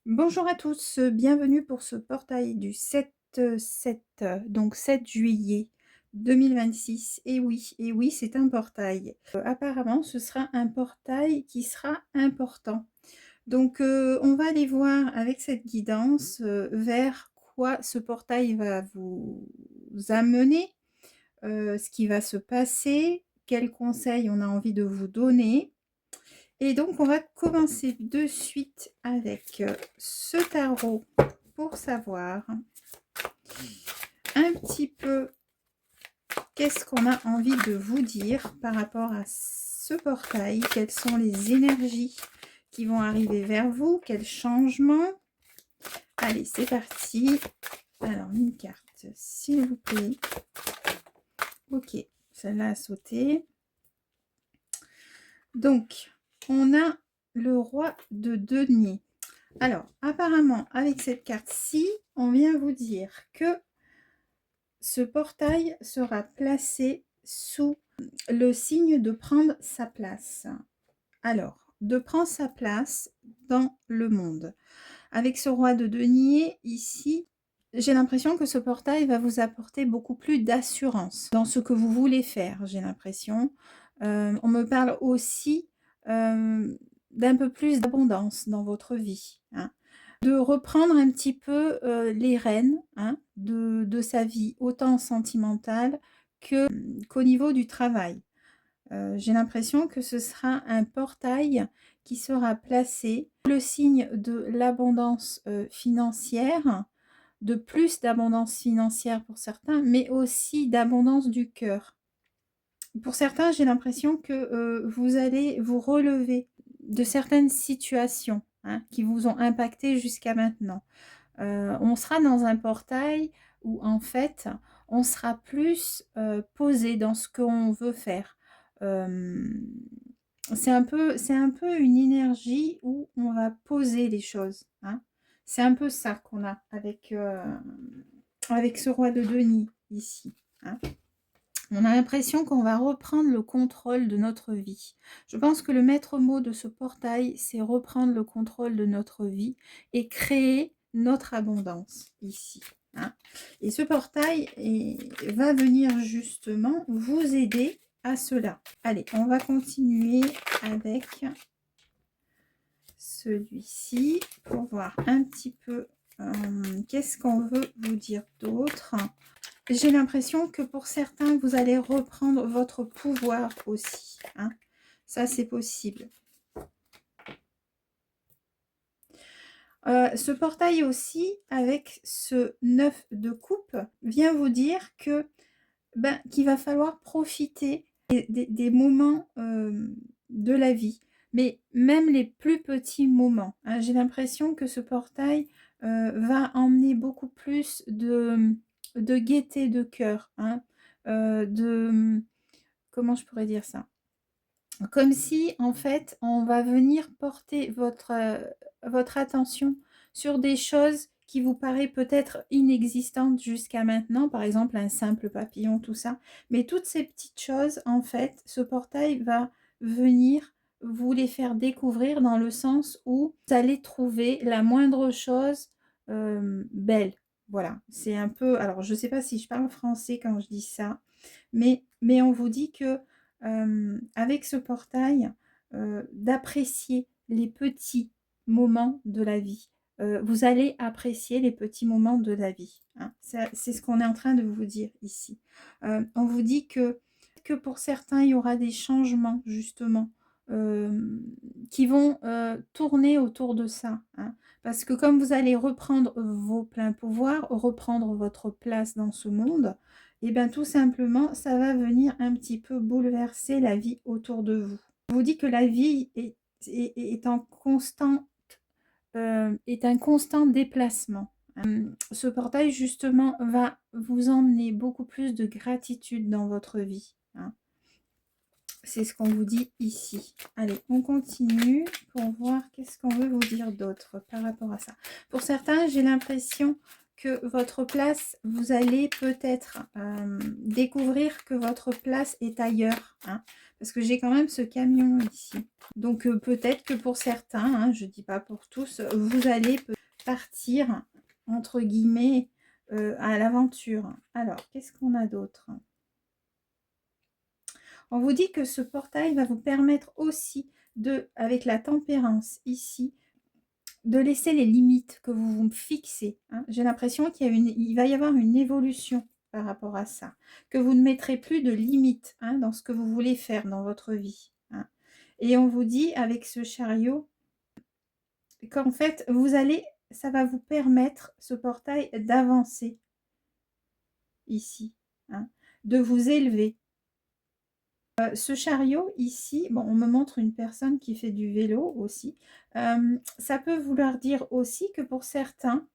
Bonjour à tous, bienvenue pour ce portail du 7/7, donc 7 juillet 2026. Et oui, c'est un portail. Apparemment, ce sera un portail qui sera important. Donc, on va aller voir avec cette guidance, vers quoi ce portail va vous amener, ce qui va se passer, quels conseils on a envie de vous donner. Et donc, on va commencer de suite avec ce tarot pour savoir un petit peu qu'est-ce qu'on a envie de vous dire par rapport à ce portail, quelles sont les énergies qui vont arriver vers vous, quels changements. Allez, c'est parti. Alors, une carte, s'il vous plaît. Ok, celle-là a sauté. Donc, on a le roi de denier. Alors, apparemment, avec cette carte-ci, on vient vous dire que ce portail sera placé sous le signe de prendre sa place. Alors, de prendre sa place dans le monde. Avec ce roi de denier, ici, j'ai l'impression que ce portail va vous apporter beaucoup plus d'assurance dans ce que vous voulez faire, j'ai l'impression. On me parle aussi d'un peu plus d'abondance dans votre vie, hein. De reprendre un petit peu les rênes, hein, de sa vie, autant sentimentale qu'au niveau du travail. J'ai l'impression que ce sera un portail qui sera placé le signe de l'abondance financière, de plus d'abondance financière pour certains, mais aussi d'abondance du cœur. Pour certains, j'ai l'impression que vous allez vous relever de certaines situations, hein, qui vous ont impacté jusqu'à maintenant. On sera dans un portail où en fait, on sera plus posé dans ce qu'on veut faire. Hem, c'est un peu une énergie où on va poser les choses, hein. C'est un peu ça qu'on a avec ce roi de denier ici, hein. On a l'impression qu'on va reprendre le contrôle de notre vie. Je pense que le maître mot de ce portail, c'est reprendre le contrôle de notre vie et créer notre abondance ici, hein. Et ce portail va venir justement vous aider à cela. Allez, on va continuer avec celui-ci pour voir un petit peu qu'est-ce qu'on veut vous dire d'autre. J'ai l'impression que pour certains, vous allez reprendre votre pouvoir aussi, hein. Ça, c'est possible. Ce portail aussi, avec ce 9 de coupe, vient vous dire que, ben, qu'il va falloir profiter des moments de la vie, mais même les plus petits moments, hein. J'ai l'impression que ce portail va emmener beaucoup plus de gaieté de cœur, hein, comment je pourrais dire ça? Comme si, en fait, on va venir porter votre attention sur des choses qui vous paraissent peut-être inexistantes jusqu'à maintenant, par exemple un simple papillon, tout ça. Mais toutes ces petites choses, en fait, ce portail va venir vous les faire découvrir dans le sens où vous allez trouver la moindre chose belle. Voilà, c'est un peu... Alors, je ne sais pas si je parle français quand je dis ça, mais on vous dit que avec ce portail, d'apprécier les petits moments de la vie. Vous allez apprécier les petits moments de la vie, hein. C'est ce qu'on est en train de vous dire ici. On vous dit que pour certains, il y aura des changements justement, qui vont tourner autour de ça, hein. Parce que comme vous allez reprendre vos pleins pouvoirs, reprendre votre place dans ce monde, et bien tout simplement, ça va venir un petit peu bouleverser la vie autour de vous. Je vous dis que la vie est en constant, est un constant déplacement. Ce portail, justement, va vous emmener beaucoup plus de gratitude dans votre vie, hein. C'est ce qu'on vous dit ici. Allez, on continue pour voir qu'est-ce qu'on veut vous dire d'autre par rapport à ça. Pour certains, j'ai l'impression que votre place, vous allez peut-être découvrir que votre place est ailleurs, hein, parce que j'ai quand même ce camion ici. Donc peut-être que pour certains, hein, je ne dis pas pour tous, vous allez partir, entre guillemets, à l'aventure. Alors, qu'est-ce qu'on a d'autre? On vous dit que ce portail va vous permettre aussi de, avec la tempérance ici, de laisser les limites que vous vous fixez, hein. J'ai l'impression il va y avoir une évolution par rapport à ça, que vous ne mettrez plus de limites, hein, dans ce que vous voulez faire dans votre vie, hein. Et on vous dit avec ce chariot qu'en fait, ça va vous permettre, ce portail, d'avancer ici, hein, de vous élever. Ce chariot ici, bon, on me montre une personne qui fait du vélo aussi. Ça peut vouloir dire aussi que pour certains,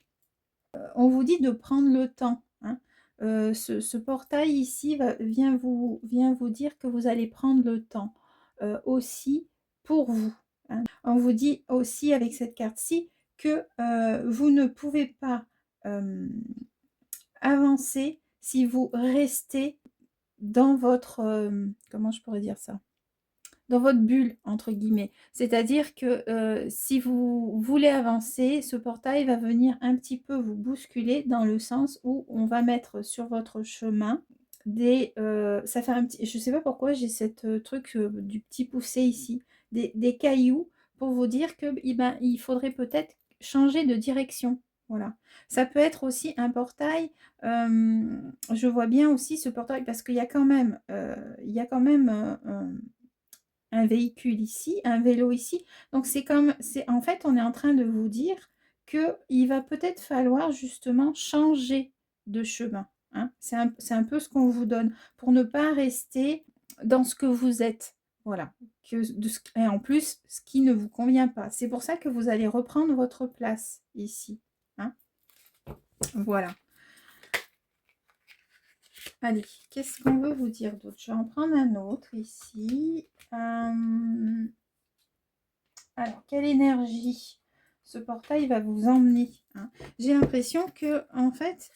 on vous dit de prendre le temps, hein. Ce portail ici vient vous dire que vous allez prendre le temps aussi pour vous, hein. On vous dit aussi avec cette carte-ci que vous ne pouvez pas avancer si vous restez dans votre, comment je pourrais dire ça? Dans votre bulle, entre guillemets. C'est-à-dire que si vous voulez avancer, ce portail va venir un petit peu vous bousculer dans le sens où on va mettre sur votre chemin ça fait un petit, je sais pas pourquoi j'ai cette truc du petit poussé ici, des cailloux pour vous dire que ben, il faudrait peut-être changer de direction. Voilà. Ça peut être aussi un portail, je vois bien aussi ce portail parce qu'il y a quand même, un véhicule ici, un vélo ici. Donc en fait, on est en train de vous dire qu'il va peut-être falloir justement changer de chemin, hein. C'est un peu ce qu'on vous donne pour ne pas rester dans ce que vous êtes. Voilà. Et en plus, ce qui ne vous convient pas. C'est pour ça que vous allez reprendre votre place ici, hein. Voilà. Allez, qu'est-ce qu'on veut vous dire d'autre? Je vais en prendre un autre ici. Alors, quelle énergie ce portail va vous emmener, hein? J'ai l'impression que, en fait,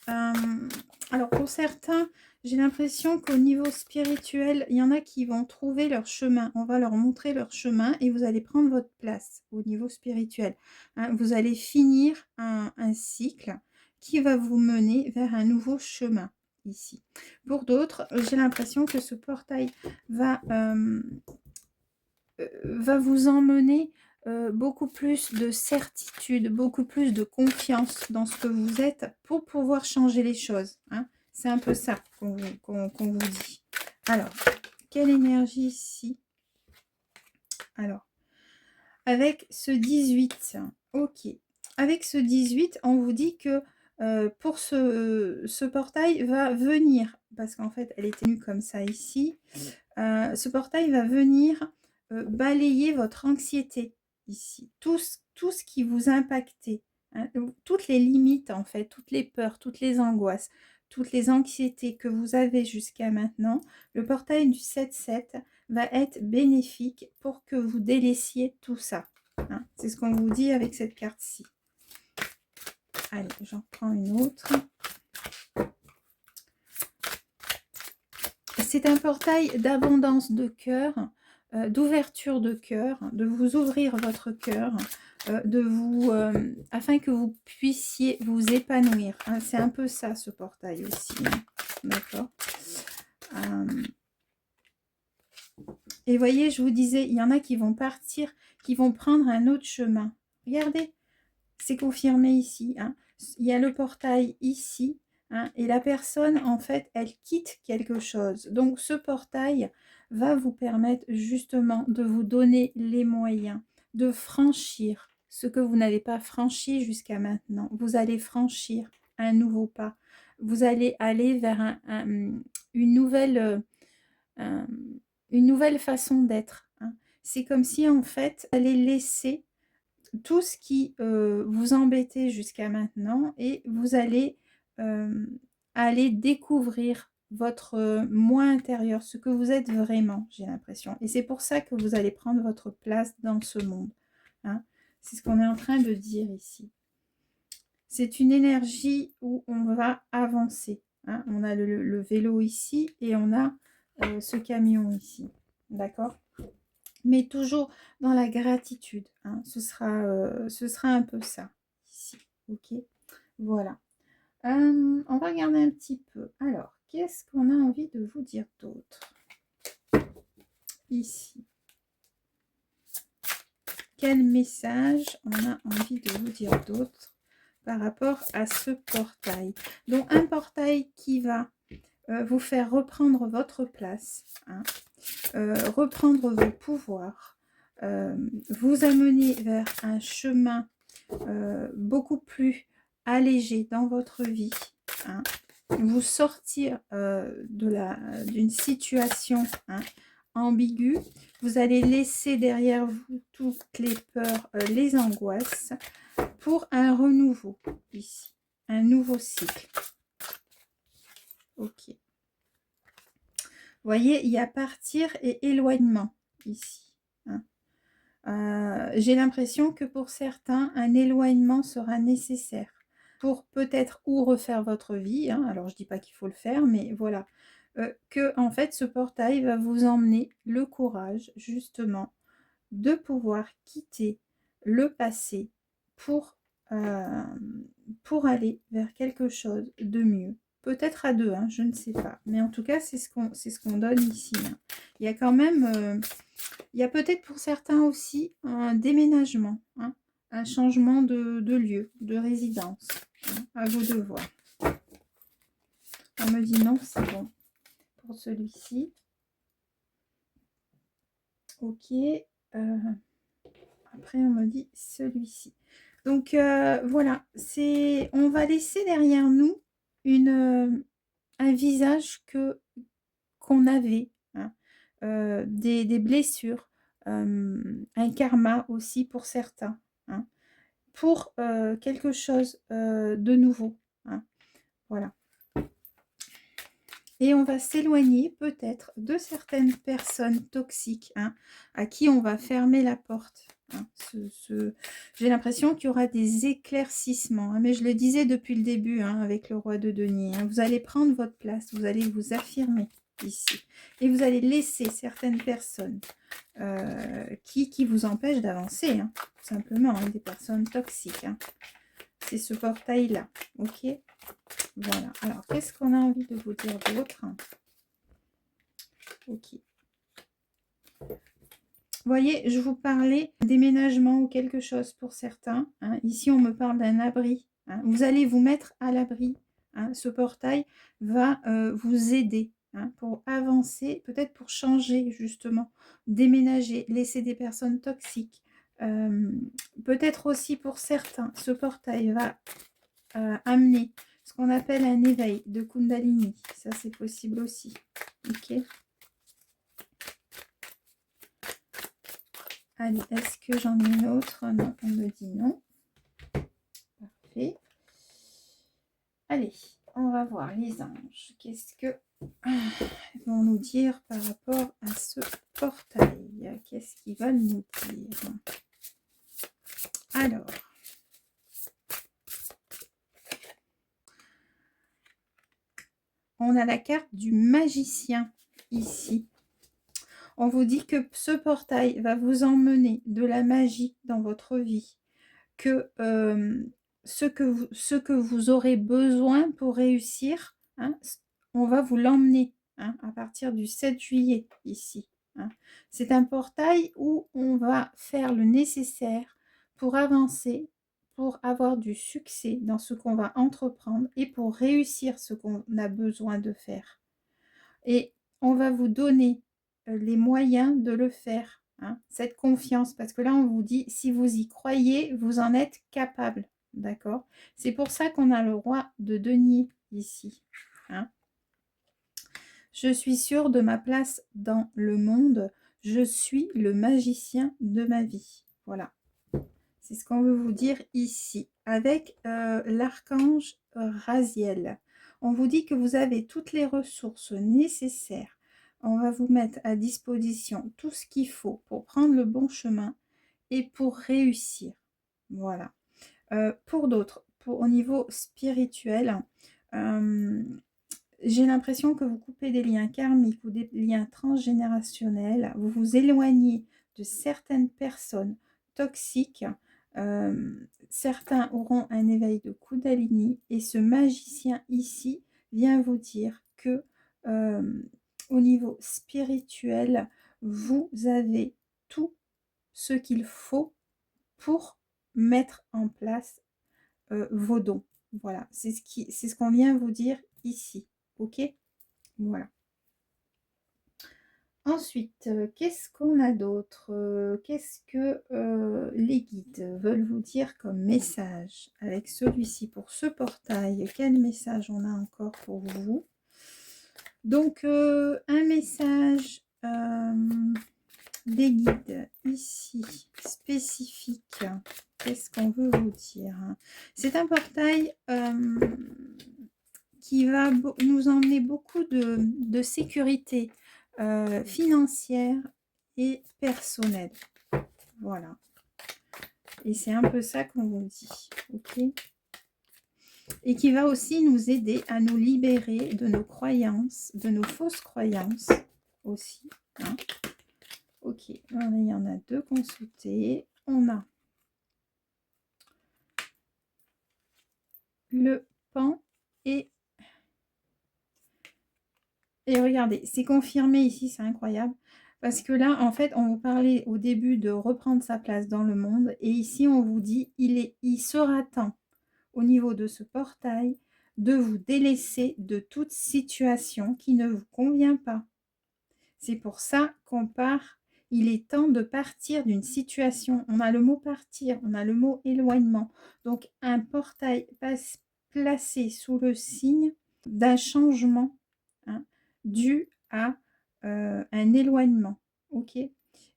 alors pour certains, j'ai l'impression qu'au niveau spirituel, il y en a qui vont trouver leur chemin. On va leur montrer leur chemin et vous allez prendre votre place au niveau spirituel, hein. Vous allez finir un cycle qui va vous mener vers un nouveau chemin ici. Pour d'autres, j'ai l'impression que ce portail va vous emmener beaucoup plus de certitude, beaucoup plus de confiance dans ce que vous êtes pour pouvoir changer les choses, hein. C'est un peu ça qu'on vous dit. Alors, quelle énergie ici? Alors, avec ce 18, ok. Avec ce 18, on vous dit que pour ce portail va venir, parce qu'en fait, elle est tenue comme ça ici, ce portail va venir balayer votre anxiété ici. Tout ce qui vous impactait, hein, toutes les limites en fait, toutes les peurs, toutes les angoisses, toutes les anxiétés que vous avez jusqu'à maintenant, le portail du 7-7 va être bénéfique pour que vous délaissiez tout ça, hein. C'est ce qu'on vous dit avec cette carte-ci. Allez, j'en prends une autre. C'est un portail d'abondance de cœur, d'ouverture de cœur, de vous ouvrir votre cœur, afin que vous puissiez vous épanouir, hein. C'est un peu ça, ce portail aussi, hein. D'accord. Et voyez, je vous disais, il y en a qui vont partir, qui vont prendre un autre chemin. Regardez, c'est confirmé ici, hein. Il y a le portail ici, hein, et la personne, en fait, elle quitte quelque chose. Donc, ce portail va vous permettre justement de vous donner les moyens de franchir ce que vous n'avez pas franchi jusqu'à maintenant. Vous allez franchir un nouveau pas. Vous allez aller vers une nouvelle façon d'être, hein. C'est comme si, en fait, vous allez laisser tout ce qui vous embêtait jusqu'à maintenant et vous allez aller découvrir votre moi intérieur, ce que vous êtes vraiment, j'ai l'impression. Et c'est pour ça que vous allez prendre votre place dans ce monde, hein. C'est ce qu'on est en train de dire ici. C'est une énergie où on va avancer, hein. On a le vélo ici et on a ce camion ici. D'accord? Mais toujours dans la gratitude, hein. Ce sera un peu ça, ici. Ok? Voilà. On va regarder un petit peu. Alors, qu'est-ce qu'on a envie de vous dire d'autre? Ici. Quel message on a envie de vous dire d'autre par rapport à ce portail? Donc, un portail qui va vous faire reprendre votre place, hein, reprendre vos pouvoirs, vous amener vers un chemin beaucoup plus allégé dans votre vie, hein, vous sortir d'une situation, hein, ambiguë. Vous allez laisser derrière vous toutes les peurs, les angoisses pour un renouveau ici, un nouveau cycle. Ok. Vous voyez, il y a partir et éloignement ici, hein. J'ai l'impression que pour certains, un éloignement sera nécessaire pour peut-être ou refaire votre vie, hein. Alors je dis pas qu'il faut le faire, mais voilà. Que en fait ce portail va vous emmener le courage justement de pouvoir quitter le passé pour, euh, pour aller vers quelque chose de mieux. Peut-être à deux, hein, je ne sais pas. Mais en tout cas, c'est ce qu'on donne ici, hein. Il y a quand même, il y a peut-être pour certains aussi un déménagement, hein, un changement de lieu, de résidence, hein. À vous de voir. On me dit non, c'est bon pour celui-ci. Ok. Après, on me dit celui-ci. Donc, voilà. On va laisser derrière nous un visage qu'on avait, hein, des blessures, un karma aussi pour certains, hein, pour quelque chose de nouveau, hein. Voilà. Et on va s'éloigner peut-être de certaines personnes toxiques, hein, à qui on va fermer la porte, hein. J'ai l'impression qu'il y aura des éclaircissements, hein, mais je le disais depuis le début, hein, avec le roi de denier, hein. Vous allez prendre votre place, vous allez vous affirmer ici. Et vous allez laisser certaines personnes qui vous empêchent d'avancer, hein, tout simplement, hein, des personnes toxiques, hein. C'est ce portail-là, ok? Voilà. Alors, qu'est-ce qu'on a envie de vous dire d'autre? Ok. Vous voyez, je vous parlais déménagement ou quelque chose pour certains, hein. Ici, on me parle d'un abri, hein. Vous allez vous mettre à l'abri, hein. Ce portail va vous aider, hein, pour avancer, peut-être pour changer justement, déménager, laisser des personnes toxiques. Peut-être aussi pour certains, ce portail va amener ce qu'on appelle un éveil de Kundalini. Ça, c'est possible aussi. Ok. Allez, est-ce que j'en ai une autre? Non, on me dit non. Parfait. Allez, on va voir les anges. Qu'est-ce que vont nous dire par rapport à ce portail? Qu'est-ce qu'ils veulent nous dire? Alors, on a la carte du magicien ici. On vous dit que ce portail va vous emmener de la magie dans votre vie, que ce que vous aurez besoin pour réussir, hein, on va vous l'emmener, hein, à partir du 7 juillet ici, hein. C'est un portail où on va faire le nécessaire pour avancer, pour avoir du succès dans ce qu'on va entreprendre et pour réussir ce qu'on a besoin de faire. Et on va vous donner les moyens de le faire, hein, cette confiance, parce que là, on vous dit, si vous y croyez, vous en êtes capable, d'accord? C'est pour ça qu'on a le roi de denier ici, hein. Je suis sûre de ma place dans le monde, je suis le magicien de ma vie. Voilà, c'est ce qu'on veut vous dire ici, avec l'archange Raziel. On vous dit que vous avez toutes les ressources nécessaires. On va vous mettre à disposition tout ce qu'il faut pour prendre le bon chemin et pour réussir. Voilà. Pour d'autres, au niveau spirituel, j'ai l'impression que vous coupez des liens karmiques ou des liens transgénérationnels. Vous vous éloignez de certaines personnes toxiques. Certains auront un éveil de Kundalini et ce magicien ici vient vous dire que au niveau spirituel, vous avez tout ce qu'il faut pour mettre en place vos dons. Voilà, c'est ce qu'on vient vous dire ici. Ok? Voilà. Ensuite, qu'est-ce qu'on a d'autre? Qu'est-ce que les guides veulent vous dire comme message avec celui-ci pour ce portail? Quel message on a encore pour vous? Donc, un message des guides ici, spécifique. Qu'est-ce qu'on veut vous dire? C'est un portail qui va nous emmener beaucoup de sécurité financière et personnelle. Voilà. Et c'est un peu ça qu'on vous dit. Ok? Et qui va aussi nous aider à nous libérer de nos croyances, de nos fausses croyances aussi. Hein. Ok, alors, il y en a deux consultés. On a le pan et regardez, c'est confirmé ici, c'est incroyable. Parce que là, en fait, on vous parlait au début de reprendre sa place dans le monde. Et ici, on vous dit, il sera temps, au niveau de ce portail, de vous délaisser de toute situation qui ne vous convient pas. C'est pour ça qu'on part. Il est temps de partir d'une situation. On a le mot partir, on a le mot éloignement. Donc, un portail placé sous le signe d'un changement, hein, dû à un éloignement. Ok?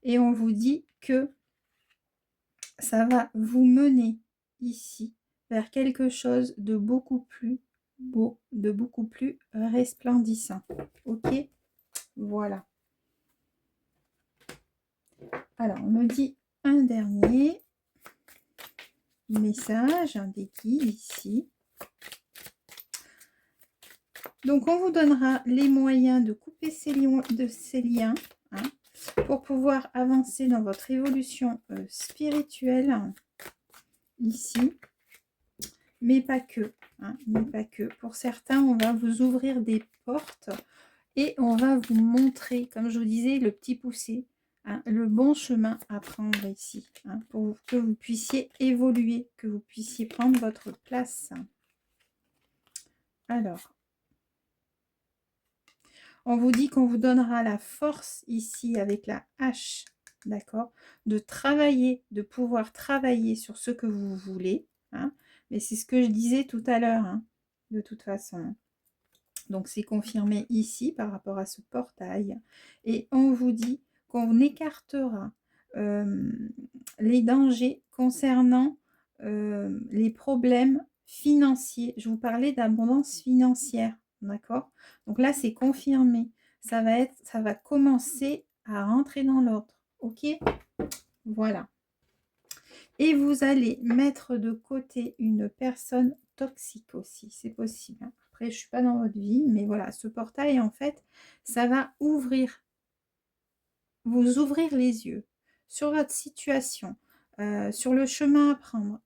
Et on vous dit que ça va vous mener ici vers quelque chose de beaucoup plus beau, de beaucoup plus resplendissant. Ok? Voilà. Alors, on me dit un dernier message, un des guides ici. Donc, on vous donnera les moyens de couper ces liens hein, pour pouvoir avancer dans votre évolution spirituelle ici. Mais pas que. Hein, mais pas que. Pour certains, on va vous ouvrir des portes et on va vous montrer, comme je vous disais, le petit poussé. Hein, le bon chemin à prendre ici, hein, pour que vous puissiez évoluer, que vous puissiez prendre votre place. Alors, on vous dit qu'on vous donnera la force ici avec la hache, d'accord, de travailler, de pouvoir travailler sur ce que vous voulez. Hein, mais c'est ce que je disais tout à l'heure, hein, de toute façon. Donc, c'est confirmé ici par rapport à ce portail. Et on vous dit qu'on écartera les dangers concernant les problèmes financiers. Je vous parlais d'abondance financière, d'accord? Donc là, c'est confirmé. Ça va commencer à rentrer dans l'ordre, ok? Voilà. Et vous allez mettre de côté une personne toxique aussi, c'est possible. Hein. Après, je ne suis pas dans votre vie, mais voilà, ce portail, en fait, ça va vous ouvrir les yeux sur votre situation, sur le chemin à prendre,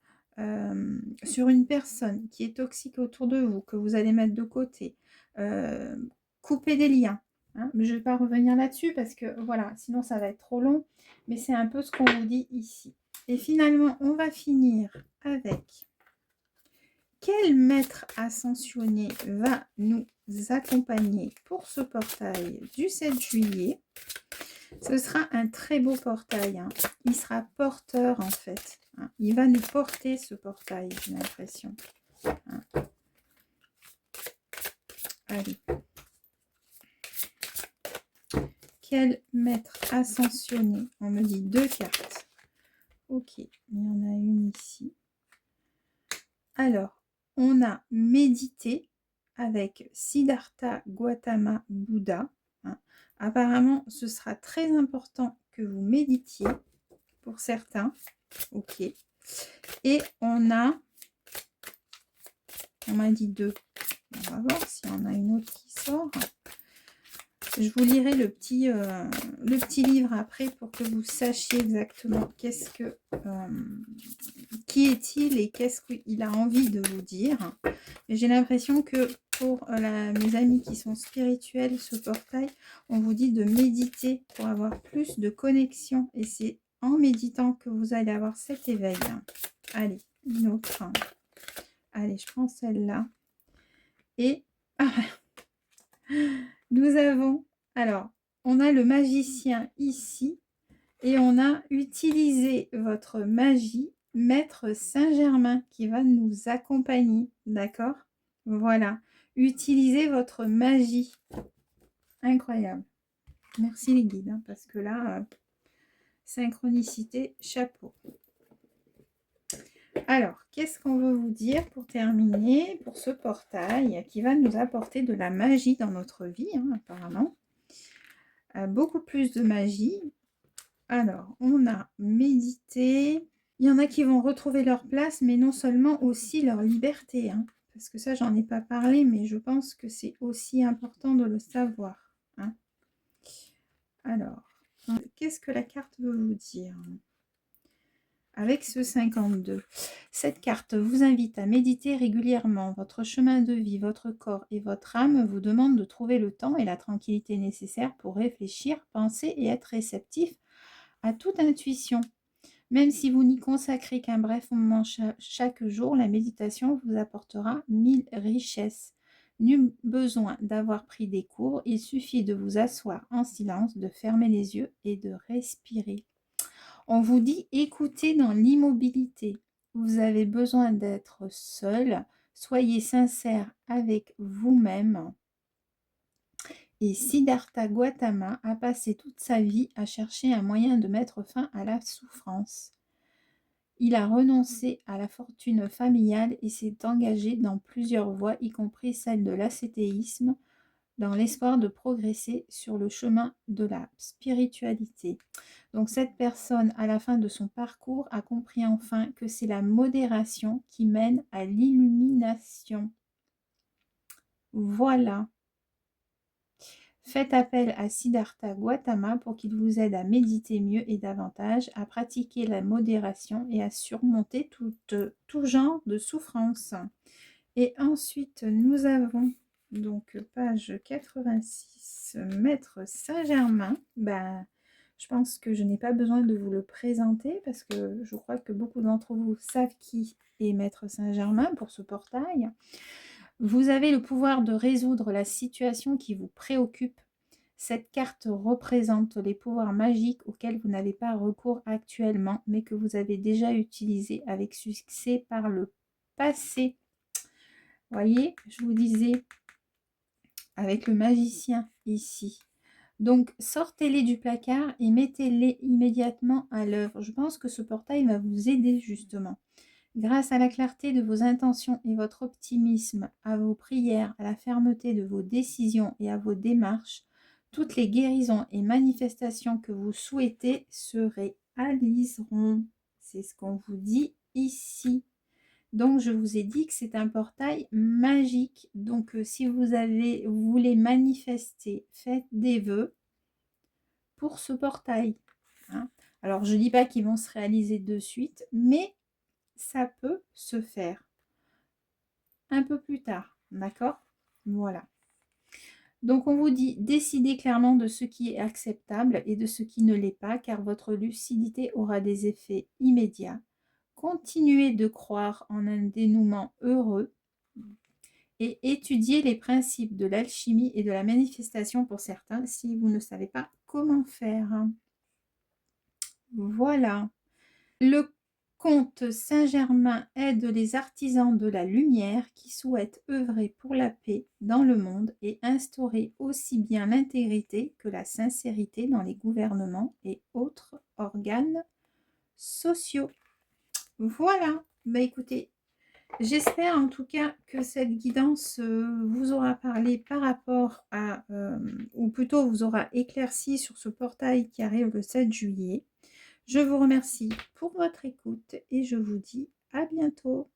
sur une personne qui est toxique autour de vous, que vous allez mettre de côté, couper des liens. Hein. Mais je ne vais pas revenir là-dessus parce que, voilà, sinon ça va être trop long. Mais c'est un peu ce qu'on vous dit ici. Et finalement, on va finir avec quel maître ascensionné va nous accompagner pour ce portail du 7 juillet. Ce sera un très beau portail. Hein. Il sera porteur en fait. Hein. Il va nous porter ce portail, j'ai l'impression. Hein. Allez. Quel maître ascensionné? On me dit 2 cartes. Ok, il y en a une ici. Alors, on a médité avec Siddhartha Gautama Bouddha. Hein. Apparemment, ce sera très important que vous méditiez pour certains. Ok. Et on a On m'a dit 2. On va voir s'il y en a une autre qui sort. Je vous lirai le petit livre après pour que vous sachiez exactement qui est-il et qu'est-ce qu'il a envie de vous dire. J'ai l'impression que pour mes amis qui sont spirituels, ce portail, on vous dit de méditer pour avoir plus de connexion. Et c'est en méditant que vous allez avoir cet éveil. Allez, une autre. Allez, je prends celle-là. Et nous avons, alors, on a le magicien ici. Et on a utilisé votre magie, Maître Saint-Germain, qui va nous accompagner, d'accord? Voilà, utilisez votre magie. Incroyable. Merci les guides, hein, parce que là, synchronicité, chapeau. Alors, qu'est-ce qu'on veut vous dire pour terminer, pour ce portail qui va nous apporter de la magie dans notre vie, hein, apparemment. Beaucoup plus de magie. Alors, on a médité. Il y en a qui vont retrouver leur place, mais non seulement aussi leur liberté. Hein, parce que ça, j'en ai pas parlé, mais je pense que c'est aussi important de le savoir. Hein. Alors, qu'est-ce que la carte veut vous dire avec ce 52? Cette carte vous invite à méditer régulièrement. Votre chemin de vie, votre corps et votre âme vous demandent de trouver le temps et la tranquillité nécessaires pour réfléchir, penser et être réceptif à toute intuition. Même si vous n'y consacrez qu'un bref moment chaque jour, la méditation vous apportera 1000 richesses. Nul besoin d'avoir pris des cours, il suffit de vous asseoir en silence, de fermer les yeux et de respirer. On vous dit écoutez dans l'immobilité. Vous avez besoin d'être seul. Soyez sincère avec vous-même. Et Siddhartha Gautama a passé toute sa vie à chercher un moyen de mettre fin à la souffrance. Il a renoncé à la fortune familiale et s'est engagé dans plusieurs voies, y compris celle de l'ascétisme, dans l'espoir de progresser sur le chemin de la spiritualité. Donc cette personne, à la fin de son parcours, a compris enfin que c'est la modération qui mène à l'illumination. Voilà. Faites appel à Siddhartha Gautama pour qu'il vous aide à méditer mieux et davantage, à pratiquer la modération et à surmonter tout genre de souffrance. Et ensuite, nous avons donc page 86, Maître Saint-Germain. Je pense que je n'ai pas besoin de vous le présenter parce que je crois que beaucoup d'entre vous savent qui est Maître Saint-Germain pour ce portail. Vous avez le pouvoir de résoudre la situation qui vous préoccupe. Cette carte représente les pouvoirs magiques auxquels vous n'avez pas recours actuellement, mais que vous avez déjà utilisés avec succès par le passé. Voyez, je vous disais, avec le magicien ici. Donc, sortez-les du placard et mettez-les immédiatement à l'œuvre. Je pense que ce portail va vous aider justement. Grâce à la clarté de vos intentions et votre optimisme, à vos prières, à la fermeté de vos décisions et à vos démarches, toutes les guérisons et manifestations que vous souhaitez se réaliseront. C'est ce qu'on vous dit ici. Donc, je vous ai dit que c'est un portail magique. Donc, si vous voulez manifester, faites des vœux pour ce portail. Hein. Alors, je ne dis pas qu'ils vont se réaliser de suite, mais ça peut se faire un peu plus tard, d'accord? Voilà. Donc on vous dit, décidez clairement de ce qui est acceptable et de ce qui ne l'est pas, car votre lucidité aura des effets immédiats. Continuez de croire en un dénouement heureux et étudiez les principes de l'alchimie et de la manifestation pour certains si vous ne savez pas comment faire. Voilà. Le Comte Saint-Germain aide les artisans de la lumière qui souhaitent œuvrer pour la paix dans le monde et instaurer aussi bien l'intégrité que la sincérité dans les gouvernements et autres organes sociaux. Voilà, écoutez, j'espère en tout cas que cette guidance vous aura parlé par rapport à, ou plutôt vous aura éclairci sur ce portail qui arrive le 7 juillet. Je vous remercie pour votre écoute et je vous dis à bientôt.